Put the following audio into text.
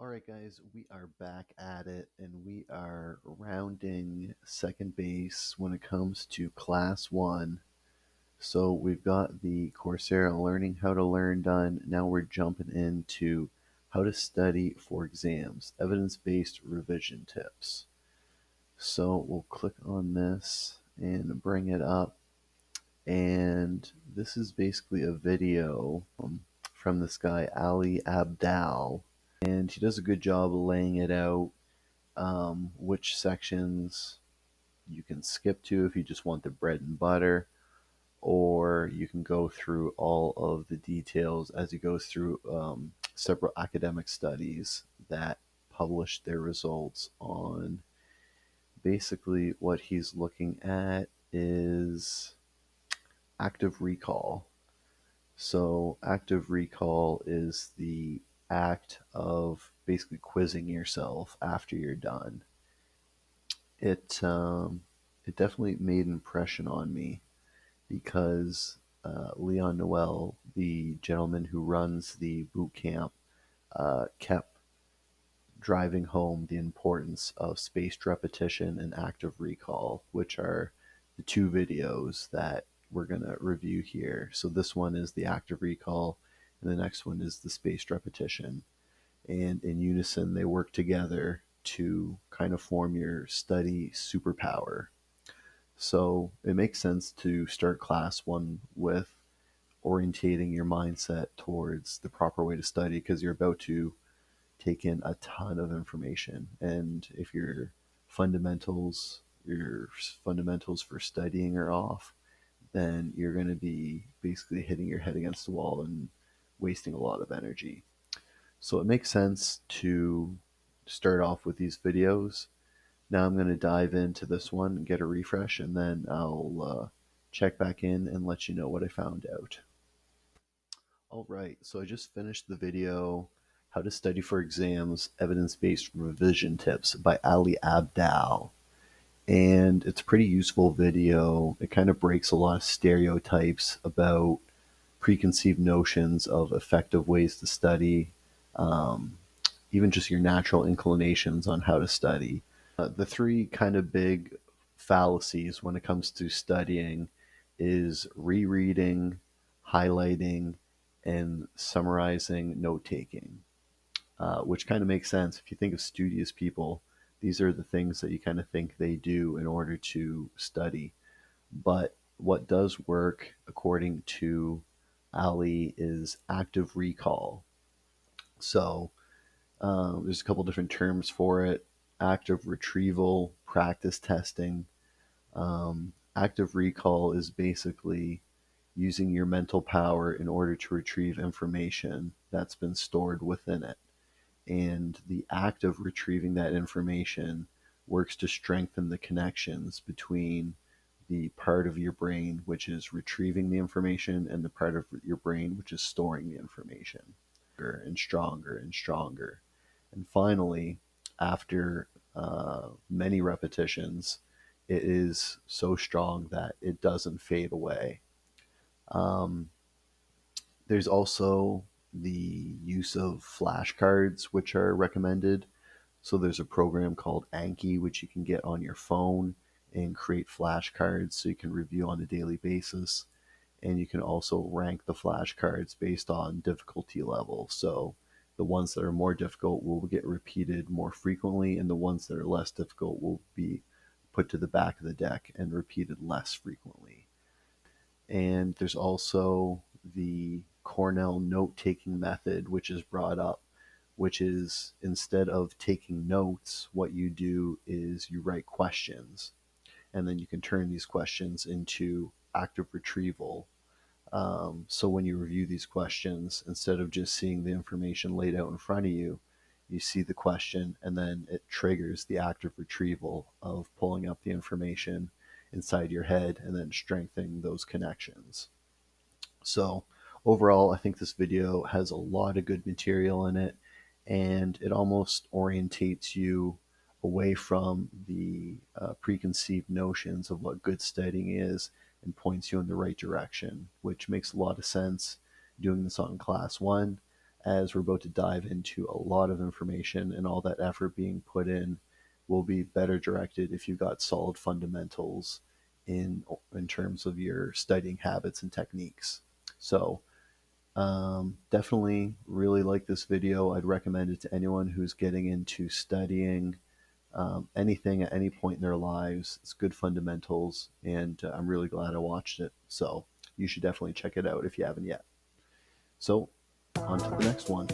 All right, guys, we are back at it and we are rounding second base when it comes to class one. So we've got the Coursera Learning How to Learn done. Now we're jumping into how to study for exams, evidence-based revision tips. So we'll click on this and bring it up. And this is basically a video from this guy, Ali Abdal, and he does a good job of laying it out, which sections you can skip to if you just want the bread and butter, or you can go through all of the details as he goes through several academic studies that published their results on. Basically, what he's looking at is active recall. So active recall is the act of basically quizzing yourself after you're done. It definitely made an impression on me because Leon Noel, the gentleman who runs the boot camp, kept driving home the importance of spaced repetition and active recall, which are the two videos that we're going to review here. So this one is the active recall, and the next one is the spaced repetition. And in unison, they work together to kind of form your study superpower. So it makes sense to start class one with orientating your mindset towards the proper way to study because you're about to take in a ton of information. And if your fundamentals for studying are off, then you're going to be basically hitting your head against the wall and wasting a lot of energy. So it makes sense to start off with these videos. Now I'm going to dive into this one, get a refresh, and then I'll check back in and let you know what I found out. All right, so I just finished the video, How to Study for Exams, Evidence-Based Revision Tips by Ali Abdal. And it's a pretty useful video. It kind of breaks a lot of stereotypes about preconceived notions of effective ways to study, even just your natural inclinations on how to study. The three kind of big fallacies when it comes to studying is rereading, highlighting, and summarizing note taking, which kind of makes sense. If you think of studious people, these are the things that you kind of think they do in order to study. But what does work, according to Ali, is active recall. So there's a couple different terms for it: active retrieval, practice testing. Active recall is basically using your mental power in order to retrieve information that's been stored within it. And the act of retrieving that information works to strengthen the connections between the part of your brain which is retrieving the information and the part of your brain which is storing the information, and stronger and stronger. And finally, after many repetitions, it is so strong that it doesn't fade away. Um, there's also the use of flashcards, which are recommended. So there's a program called Anki, which you can get on your phone and create flashcards so you can review on a daily basis. And you can also rank the flashcards based on difficulty level. So the ones that are more difficult will get repeated more frequently, and the ones that are less difficult will be put to the back of the deck and repeated less frequently. And there's also the Cornell note-taking method, which is brought up, which is instead of taking notes, what you do is you write questions, and then you can turn these questions into active retrieval. So when you review these questions, instead of just seeing the information laid out in front of you, you see the question and then it triggers the active retrieval of pulling up the information inside your head and then strengthening those connections. So overall, I think this video has a lot of good material in it, and it almost orientates you away from the preconceived notions of what good studying is and points you in the right direction, which makes a lot of sense doing this on class one, as we're about to dive into a lot of information, and all that effort being put in will be better directed if you've got solid fundamentals in terms of your studying habits and techniques. So definitely really like this video. I'd recommend it to anyone who's getting into studying anything at any point in their lives. It's good fundamentals, and I'm really glad I watched it. So you should definitely check it out if you haven't yet. So on to the next one.